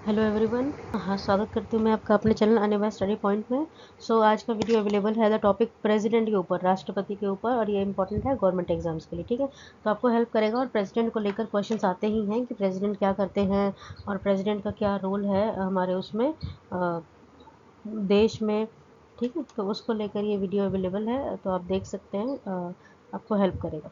Hello everyone. हाँ, स्वागत करती हूँ मैं आपका अपने चैनल अनिवा स्टडी पॉइंट में। आज का वीडियो अवेलेबल है द टॉपिक प्रेसिडेंट के ऊपर, राष्ट्रपति के ऊपर, और ये इंपॉर्टेंट है गवर्नमेंट एग्जाम्स के लिए। ठीक है, तो आपको हेल्प करेगा। और प्रेसिडेंट को लेकर क्वेश्चंस आते ही हैं कि प्रेसिडेंट क्या करते हैं और प्रेसिडेंट का क्या रोल है हमारे उसमें देश में। ठीक है, तो उसको लेकर ये वीडियो अवेलेबल है, तो आप देख सकते हैं, आपको हेल्प करेगा।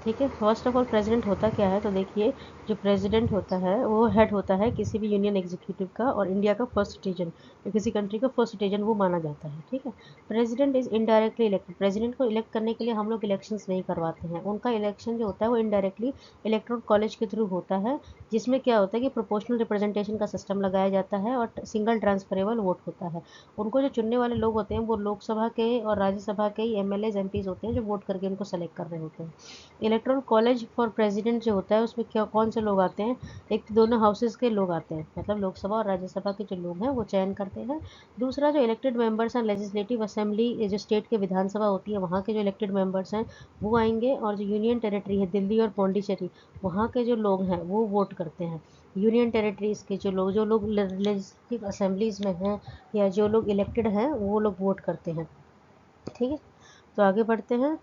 ठीक है, फर्स्ट ऑफ ऑल प्रेसिडेंट होता क्या है, तो देखिए, जो प्रेसिडेंट होता है वो हेड होता है किसी भी यूनियन एग्जीक्यूटिव का, और इंडिया का फर्स्ट सिटीजन, किसी कंट्री का फर्स्ट सिटीजन वो माना जाता है। ठीक है, president is indirectly elected. President को इलेक्ट करने के लिए हम लोग इलेक्शंस नहीं करवाते हैं, उनका इलेक्शन जो होता है वो इनडायरेक्टली इलेक्टोरल कॉलेज के थ्रू होता है, जिसमें क्या होता है कि प्रोपोर्शनल रिप्रेजेंटेशन का सिस्टम लगाया जाता है और सिंगल ट्रांसफरेबल वोट होता है। उनको जो चुनने वाले लोग होते हैं वो लोकसभा के और राज्यसभा के एमएलए एमपीज होते हैं, जो वोट करके उनको सेलेक्ट कर रहे होते हैं। इलेक्टोरल कॉलेज फॉर प्रेसिडेंट जो होता है उसमें क्या कौन से लोग आते हैं, एक तो दोनों हाउसेज के लोग आते हैं, मतलब लोकसभा और राज्यसभा के जो लोग हैं वो चयन करते हैं। दूसरा, जो इलेक्टेड मेंबर्स हैं लेजिस्लेटिव असेंबली, जो स्टेट के विधानसभा होती है वहाँ के जो इलेक्टेड मेंबर्स हैं वो आएंगे, और जो यूनियन टेरिटरी है दिल्ली और पौंडीचेरी, वहाँ के जो लोग हैं वो वोट करते हैं। यूनियन टेरिटरीज के जो लोग लेजिस्लेटिव असेंबलीज में हैं या जो लोग इलेक्टेड हैं वो लोग वोट करते हैं। ठीक है, तो आगे बढ़ते हैं।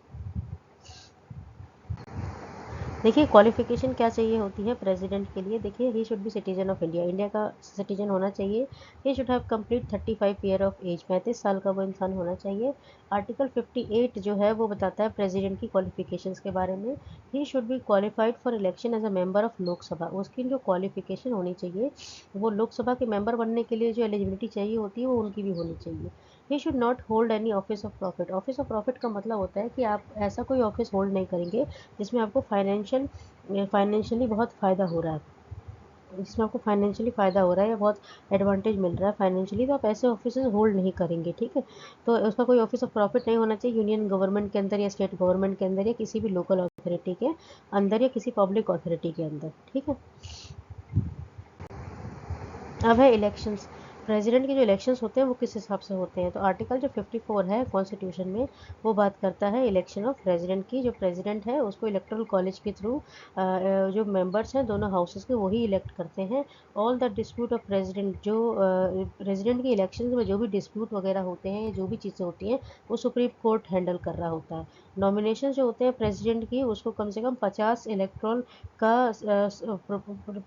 देखिए, क्वालिफिकेशन क्या चाहिए होती है प्रेसिडेंट के लिए। देखिए, he should be citizen of India, India का सिटीजन होना चाहिए। He should have complete 35 year of age, 35 साल का वो इंसान होना चाहिए। आर्टिकल 58 जो है वो बताता है प्रेसिडेंट की क्वालिफिकेशंस के बारे में। He should be qualified for election as a member of Lok Sabha. उसकी जो क्वालिफिकेशन होनी चाहिए वो लोकसभा के मेंबर बनने के लिए जो एलिजिबिलिटी चाहिए होती है वो उनकी भी होनी चाहिए। He should not hold any office of profit. Office of profit का मतलब होता है कि आप ऐसा कोई ऑफिस होल्ड नहीं करेंगे जिसमें आपको फाइनेंशियली बहुत फ़ायदा हो रहा है, जिसमें आपको फाइनेंशियली फ़ायदा हो रहा है या बहुत एडवांटेज मिल रहा है फाइनेंशियली, तो आप ऐसे ऑफिस होल्ड नहीं करेंगे। ठीक है, तो उसका कोई ऑफिस ऑफ प्रॉफिट नहीं होना चाहिए यूनियन गवर्नमेंट के अंदर या स्टेट गवर्नमेंट के अंदर या किसी भी लोकल अथॉरिटी के अंदर या किसी पब्लिक अथॉरिटी के अंदर। ठीक है, अब है इलेक्शंस। प्रेसिडेंट के जो इलेक्शंस होते हैं वो किस हिसाब से होते हैं, तो आर्टिकल जो 54 है कॉन्स्टिट्यूशन में वो बात करता है इलेक्शन ऑफ प्रेसिडेंट की। जो प्रेसिडेंट है उसको इलेक्टोरल कॉलेज के थ्रू जो मेंबर्स हैं दोनों हाउसेस के वही इलेक्ट करते हैं। All the dispute of president, जो प्रेसिडेंट के इलेक्शन में जो भी डिस्प्यूट वगैरह होते हैं, जो भी चीज़ें होती हैं वो सुप्रीम कोर्ट हैंडल कर रहा होता है। नॉमिनेशन जो होते हैं प्रेसिडेंट की उसको कम से कम 50 इलेक्ट्रॉल का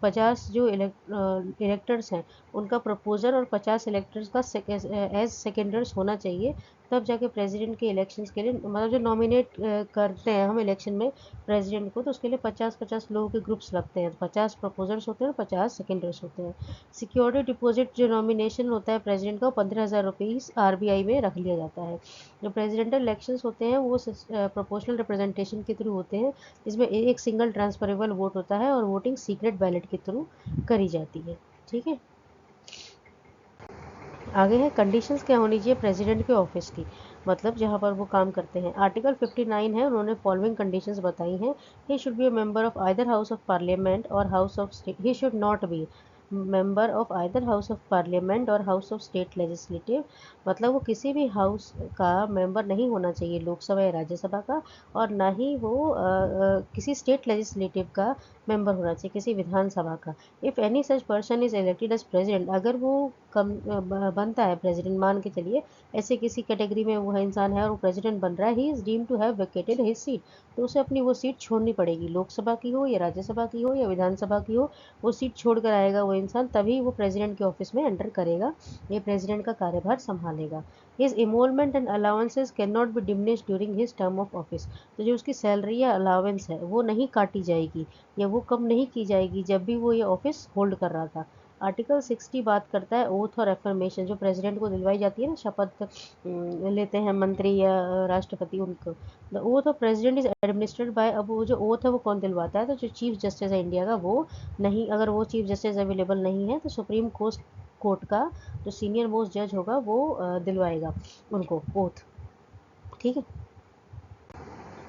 50 जो इलेक्टर्स हैं उनका प्रपोजल और 50 इलेक्टर्स का एज सेकेंडर्स होना चाहिए, तब जाके प्रेसिडेंट के इलेक्शंस के लिए, मतलब जो नॉमिनेट करते हैं हम इलेक्शन में प्रेसिडेंट को, तो उसके लिए 50-50 लोगों के ग्रुप्स लगते हैं, 50 प्रपोजर्स होते हैं और 50 सेकेंडर्स होते हैं। सिक्योरिटी डिपॉजिट जो नॉमिनेशन होता है प्रेसिडेंट का, 15,000 रुपीज़ आरबीआई में रख लिया जाता है। जो प्रेसिडेंटल इलेक्शंस होते हैं वो प्रोपोर्शनल रिप्रेजेंटेशन के थ्रू होते हैं, जिसमें एक सिंगल ट्रांसफरेबल वोट होता है और वोटिंग सीक्रेट बैलेट के थ्रू करी जाती है। ठीक है, आगे है कंडीशंस क्या होनी चाहिए प्रेसिडेंट के ऑफिस की, मतलब जहाँ पर वो काम करते हैं। आर्टिकल 59 है, उन्होंने फॉलोइंग कंडीशंस बताई हैं। He should be a member of either house of parliament और house of state. He should not be member of either house of parliament और हाउस ऑफ स्टेट लेजिस्लेटिव, मतलब वो किसी भी हाउस का मेंबर नहीं होना चाहिए, लोकसभा या राज्यसभा का, और ना ही वो किसी स्टेट लेजिस्लेटिव का मेंबर होना चाहिए, किसी विधानसभा का। If any such person is elected as president, अगर वो बनता है प्रेसिडेंट, मान के चलिए ऐसे किसी कैटेगरी में वो इंसान है और वो प्रेसिडेंट बन रहा है, he is deem to have vacated his seat, तो उसे अपनी वो सीट छोड़नी पड़ेगी, लोकसभा की हो या राज्यसभा की हो या विधानसभा की हो, वो सीट छोड़ कर आएगा वो इंसान, तभी वो प्रेसिडेंट के ऑफिस में एंटर करेगा, ये प्रेसिडेंट का कार्यभार संभालेगा। His emolument and allowances can not be diminish during his term of office, तो जो उसकी सैलरी या अलाउंस है वो नहीं काटी जाएगी या वो कम नहीं की जाएगी जब भी वो ये ऑफिस होल्ड कर रहा था। आर्टिकल 60 बात करता है ओथ और एफर्मेशन, जो प्रेसिडेंट को दिलवाई जाती है ना, शपथ लेते हैं मंत्री या राष्ट्रपति उनको। The oath of president is administered by, अब वो जो ओथ है वो कौन दिलवाता है, तो जो चीफ जस्टिस है इंडिया का वो, नहीं, अगर वो चीफ जस्टिस अवेलेबल नहीं है तो सुप्रीम कोर्ट का जो सीनियर मोस्ट जज होगा वो दिलवाएगा उनको ओथ। ठीक है,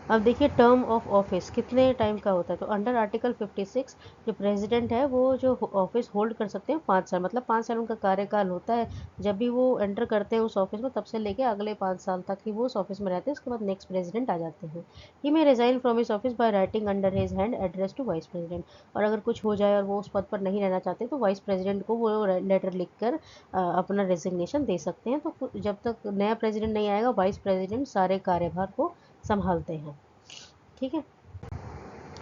अब देखिए टर्म ऑफ ऑफिस कितने टाइम का होता है, तो अंडर आर्टिकल 56 जो प्रेसिडेंट है वो जो ऑफिस होल्ड कर सकते हैं 5 साल, मतलब 5 साल उनका कार्यकाल होता है। जब भी वो एंटर करते हैं उस ऑफिस में तब से लेके अगले 5 साल तक ही वो उस ऑफिस में रहते हैं, उसके बाद नेक्स्ट प्रेसिडेंट आ जाते हैं। He may resign from his office by writing under his hand address to vice president. और अगर कुछ हो जाए और वो उस पद पर नहीं रहना चाहते तो वाइस प्रेसिडेंट को वो लेटर लिख कर अपना रेजिग्नेशन दे सकते हैं। तो जब तक नया प्रेसिडेंट नहीं आएगा वाइस प्रेसिडेंट सारे कार्यभार को संभालते हैं। ठीक है,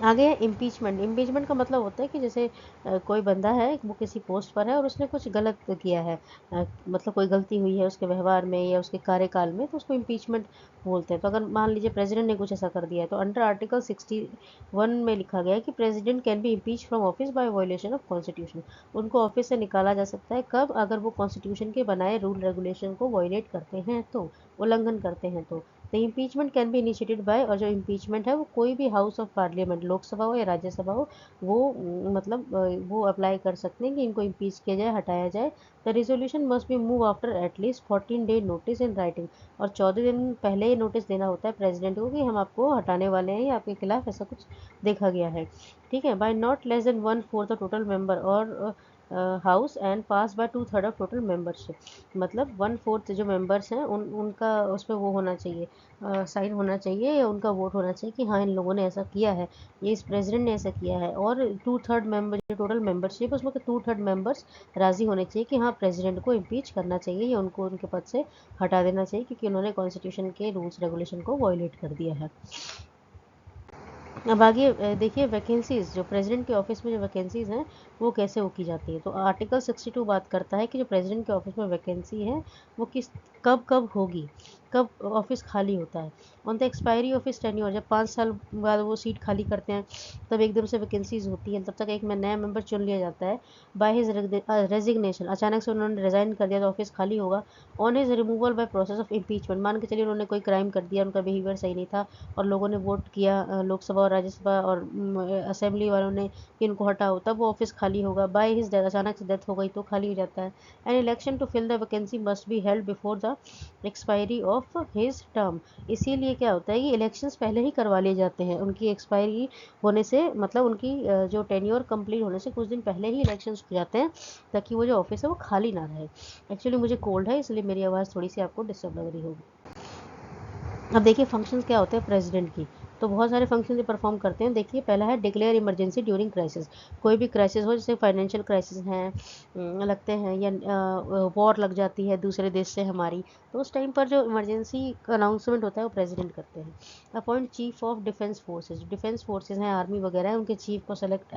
आगे है इम्पीचमेंट। इम्पीचमेंट का मतलब होता है कि जैसे कोई बंदा है वो किसी पोस्ट पर है और उसने कुछ गलत किया है, मतलब कोई गलती हुई है उसके व्यवहार में या उसके कार्यकाल में, तो उसको इम्पीचमेंट बोलते हैं। तो अगर मान लीजिए प्रेसिडेंट ने कुछ ऐसा कर दिया है तो अंडर आर्टिकल 61 में लिखा गया है कि president can be impeach from office by violation of constitution. उनको ऑफिस से निकाला जा सकता है कब, अगर वो कॉन्स्टिट्यूशन के बनाए रूल रेगुलेशन को वायोलेट करते हैं, तो उल्लंघन करते हैं। तो impeachment can be initiated by, और जो इम्पीचमेंट है वो कोई भी हाउस ऑफ पार्लियामेंट, लोकसभा हो या राज्यसभा हो, वो मतलब वो अप्लाई कर सकते हैं कि इनको इम्पीच किया जाए, हटाया जाए। The resolution must be move after at least 14 day notice in writing. और 14 दिन पहले ही नोटिस देना होता है प्रेसिडेंट को कि हम आपको हटाने वाले हैं या आपके खिलाफ ऐसा कुछ देखा गया है। ठीक है, by not less than 1/4 the total member और house and pass by 2/3 of total membership. मतलब 1/4 जो मेंबर्स हैं उनका उस पर वो होना चाहिए, साइन होना चाहिए या उनका वोट होना चाहिए कि हाँ इन लोगों ने ऐसा किया है, ये इस प्रेसिडेंट ने ऐसा किया है। और 2/3 मेंबर जो टोटल मेंबरशिप उसमें 2/3 मेंबर्स राजी होने चाहिए कि हाँ प्रेसिडेंट को इम्पीच करना चाहिए या उनको उनके पद से हटा देना चाहिए क्योंकि उन्होंने कॉन्स्टिट्यूशन के रूल्स रेगुलेशन को वायलेट कर दिया है। अब आगे देखिए वैकेंसीज, जो प्रेसिडेंट के ऑफिस में जो वैकेंसीज हैं वो कैसे वो की जाती है। तो आर्टिकल 62 बात करता है कि जो प्रेसिडेंट के ऑफिस में वैकेंसी है वो किस कब कब होगी, कब ऑफिस खाली होता है। On the expiry of his tenure, जब 5 साल बाद वो सीट खाली करते हैं तब एकदम से वैकेंसीज होती है, तब तक एक में नया मेंबर चुन लिया जाता है। बाय हिज रेजिग्नेशन, अचानक से उन्होंने रिजाइन कर दिया तो ऑफिस खाली होगा। On his removal by process of impeachment, मान के चलिए उन्होंने कोई क्राइम कर दिया, उनका बिहेवियर सही नहीं था और लोगों ने वोट किया, लोकसभा और राज्यसभा और असेंबली वालों ने कि इनको हटाओ, तब वो ऑफिस खाली होगा। बाय हिज डेथ, अचानक से डेथ हो गई तो खाली हो जाता है। An election to fill the vacancy must be held before the expiry of his term. इसीलिए क्या होता है कि इलेक्शंस पहले ही करवा लिए जाते हैं, उनकी एक्सपायरी होने से, मतलब उनकी जो टेन्योर कंप्लीट होने से कुछ दिन पहले ही इलेक्शंस हो जाते हैं ताकि वो जो ऑफिस है वो खाली ना रहे। एक्चुअली मुझे कोल्ड है इसलिए मेरी आवाज़ थोड़ी सी आपको डिस्टर्ब लग रही होगी। अब देखिए फंक्शंस क्या होते हैं प्रेसिडेंट की, तो बहुत सारे फंक्शन परफॉर्म करते हैं। देखिए पहला है डिक्लेयर इमरजेंसी ड्यूरिंग क्राइसिस। कोई भी क्राइसिस हो, जैसे फाइनेंशियल क्राइसिस हैं लगते हैं या वॉर लग जाती है दूसरे देश से हमारी, तो उस टाइम पर जो इमरजेंसी अनाउंसमेंट होता है वो प्रेसिडेंट करते हैं। Appoint chief of defence forces, defence forces हैं आर्मी वगैरह है, उनके चीफ को सेलेक्ट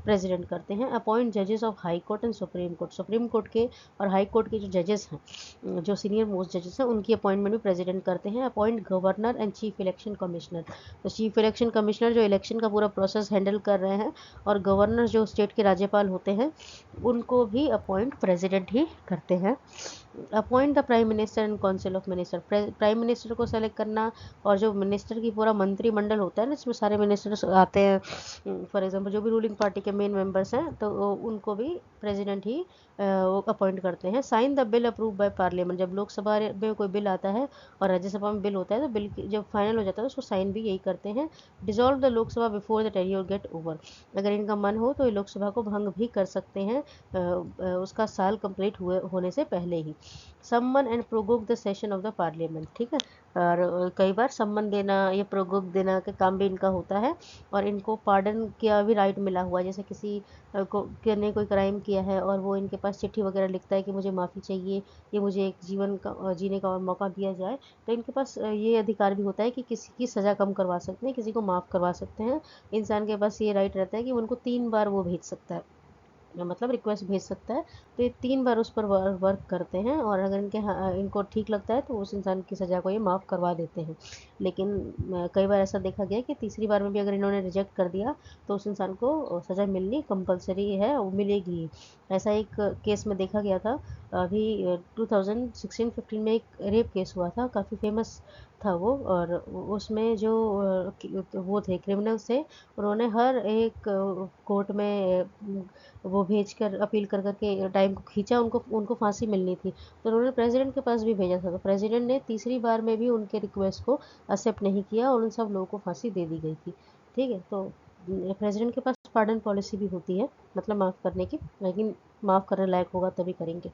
प्रेसिडेंट करते हैं। अपॉइंट जजेस of high court and supreme court, supreme court के और हाई कोर्ट के जो जजेस हैं, जो सीनियर मोस्ट जजेस हैं, उनकी अपॉइंटमेंट भी प्रेसिडेंट करते हैं। Appoint governor and chief election commissioner, तो चीफ इलेक्शन कमिश्नर जो इलेक्शन का पूरा प्रोसेस हैंडल कर रहे हैं, और गवर्नर जो स्टेट के राज्यपाल होते हैं उनको भी अपॉइंट प्रेसिडेंट ही करते हैं। Appoint the prime minister and council of minister, prime minister को सेलेक्ट करना, और जो मिनिस्टर की पूरा मंत्रिमंडल होता है ना जिसमें सारे मिनिस्टर्स आते हैं, फॉर एग्जांपल जो भी रूलिंग पार्टी के मेन मेंबर्स हैं तो उनको भी प्रेसिडेंट ही अपॉइंट करते हैं। Sign the bill approve by parliament, जब लोकसभा में कोई बिल आता है और राज्यसभा में बिल होता है तो बिल जब फाइनल हो जाता है उसको साइन भी यही करते हैं। Dissolve the Lok Sabha before the tenure get over, अगर इनका मन हो तो ये लोकसभा को भंग भी कर सकते हैं उसका साल कंप्लीट हुए होने से पहले ही। Summon and prorogue the session of the parliament, ठीक है, और कई बार सम्मन देना या प्रोगोक देना का काम भी इनका होता है। और इनको पार्डन का भी राइट मिला हुआ है, जैसे किसी ने कोई क्राइम किया है और वो इनके पास चिट्ठी वगैरह लिखता है कि मुझे माफ़ी चाहिए, ये मुझे एक जीवन का जीने का और मौका दिया जाए, तो इनके पास ये अधिकार भी होता है कि किसी की सज़ा कम करवा सकते हैं, किसी को माफ़ करवा सकते हैं। इंसान के पास ये राइट रहता है कि उनको 3 बार वो भेज सकता है, मतलब रिक्वेस्ट भेज सकता है। तो ये 3 बार उस पर वर्क करते हैं और अगर इनको ठीक लगता है तो उस इंसान की सज़ा को ये माफ़ करवा देते हैं। लेकिन कई बार ऐसा देखा गया कि तीसरी बार में भी अगर इन्होंने रिजेक्ट कर दिया तो उस इंसान को सज़ा मिलनी कंपलसरी है, वो मिलेगी ही। ऐसा एक केस में देखा गया था अभी 2016-15 में, एक रेप केस हुआ था, काफ़ी फेमस था वो, और उसमें जो वो थे क्रिमिनल्स थे, उन्होंने हर एक कोर्ट में वो भेज कर अपील कर करके टाइम को खींचा, उनको उनको फांसी मिलनी थी, तो उन्होंने प्रेसिडेंट के पास भी भेजा था, तो प्रेसिडेंट ने तीसरी बार में भी उनके रिक्वेस्ट को एक्सेप्ट नहीं किया और उन सब लोगों को फांसी दे दी गई थी। ठीक है, तो प्रेसिडेंट के पास पार्डन पॉलिसी भी होती है, मतलब माफ़ करने की, लेकिन माफ़ करने लायक होगा तभी करेंगे।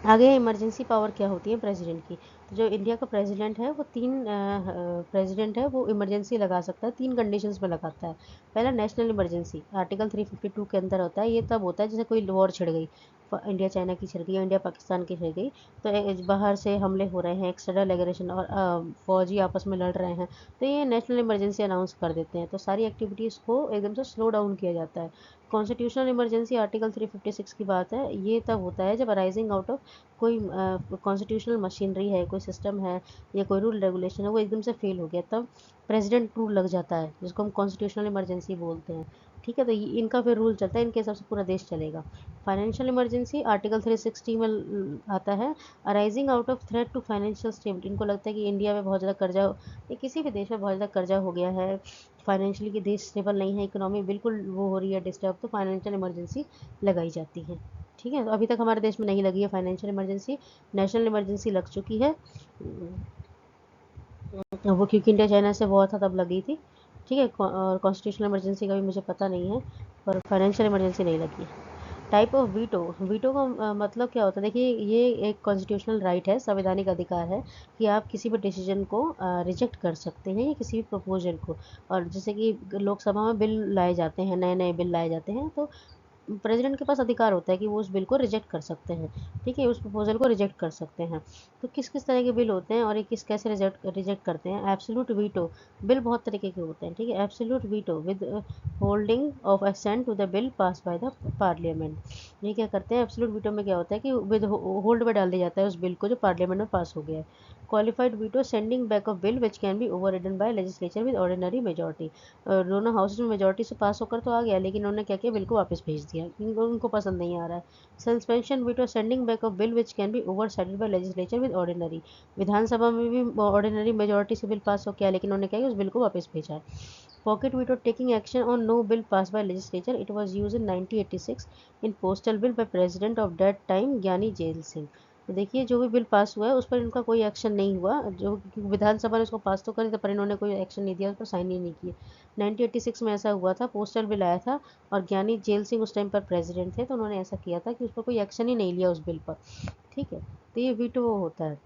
आगे इमरजेंसी पावर क्या होती है प्रेसिडेंट की। तो जो इंडिया का प्रेसिडेंट है वो प्रेसिडेंट है वो इमरजेंसी लगा सकता है, 3 कंडीशंस में लगाता है। पहला, नेशनल इमरजेंसी आर्टिकल 352 के अंदर होता है। ये तब होता है जैसे कोई वॉर छिड़ गई, इंडिया चाइना की छिड़ गई, इंडिया पाकिस्तान की छिड़ गई, तो बाहर से हमले हो रहे हैं, एक्सटर्नल एग्रेशन, और फौजी आपस में लड़ रहे हैं, तो ये नेशनल इमरजेंसी अनाउंस कर देते हैं, तो सारी एक्टिविटीज़ को एकदम से स्लो डाउन किया जाता है। कॉन्स्टिट्यूशनल इमरजेंसी आर्टिकल 356 की बात है, ये तब होता है जब अराइजिंग आउट ऑफ कोई कॉन्स्टिट्यूशनल मशीनरी है, कोई सिस्टम है या कोई रूल रेगुलेशन है, वो एकदम से फेल हो गया, तब प्रेसिडेंट रूल लग जाता है, जिसको हम कॉन्स्टिट्यूशनल इमरजेंसी बोलते हैं। ठीक है, तो इनका फिर रूल चलता है, इनके हिसाब से पूरा देश चलेगा। फाइनेंशियल इमरजेंसी आर्टिकल 360 में आता है, arising out of threat to financial stability. इनको लगता है कि इंडिया में बहुत ज़्यादा कर्जा, या किसी भी देश में बहुत ज़्यादा कर्जा हो गया है, फाइनेंशियली कि देश स्टेबल नहीं है, इकोनॉमी बिल्कुल वो हो रही है डिस्टर्ब, तो फाइनेंशियल इमरजेंसी लगाई जाती है। ठीक है, तो अभी तक हमारे देश में नहीं लगी है फाइनेंशियल इमरजेंसी, नेशनल इमरजेंसी लग चुकी है, वो क्योंकि इंडिया चाइना से वॉर था तब लगी थी। ठीक है, और कॉन्स्टिट्यूशनल इमरजेंसी का भी मुझे पता नहीं है, पर फाइनेंशियल इमरजेंसी नहीं लगी है। टाइप ऑफ वीटो, वीटो का मतलब क्या होता है, देखिए ये एक कॉन्स्टिट्यूशनल राइट है, संवैधानिक अधिकार है कि आप किसी भी डिसीजन को रिजेक्ट कर सकते हैं या किसी भी प्रपोजल को। और जैसे कि लोकसभा में बिल लाए जाते हैं, नए नए बिल लाए जाते हैं, तो प्रेसिडेंट के पास अधिकार होता है कि वो उस बिल को रिजेक्ट कर सकते हैं। ठीक है, उस प्रपोजल को रिजेक्ट कर सकते हैं। तो किस किस तरह के बिल होते हैं और ये किस कैसे रिजेक्ट करते हैं। एब्सोल्यूट वीटो, बिल बहुत तरीके के होते हैं। ठीक है, absolute veto withholding of assent to the bill pass by the parliament. ये क्या करते हैं, एब्सोल्यूट वीटो में क्या होता है कि विद होल्ड में डाल दिया जाता है उस बिल को जो पार्लियामेंट में पास हो गया है। Qualified veto, sending back of bill which can be overridden by legislature with ordinary majority. दोनों हाउसेज में मेजोरिटी से पास होकर तो आ गया, लेकिन उन्होंने क्या किया, बिल को वापस भेज दिया, उनको पसंद नहीं आ रहा है। Suspension veto, sending back of bill which can be over sided by legislature with ordinary. Vidhan Sabha में भी ऑर्डिनरी मेजोरिटी से बिल पास हो गया, लेकिन उन्होंने क्या किया, उस बिल को वापस भेजा है। Pocket veto, taking action on no bill pass by legislature, it was used in 1986 in postal bill by president of that time Giani Zail Singh. तो देखिए जो भी बिल पास हुआ है उस पर इनका कोई एक्शन नहीं हुआ, जो विधानसभा ने उसको पास तो करी, पर इन्होंने कोई एक्शन नहीं दिया, उस पर साइन ही नहीं किए। 1986 में ऐसा हुआ था, पोस्टल बिल आया था और ज्ञानी जेल सिंह उस टाइम पर प्रेसिडेंट थे, तो उन्होंने ऐसा किया था कि उस पर कोई एक्शन ही नहीं लिया उस बिल पर। ठीक है, तो ये वीटो होता है।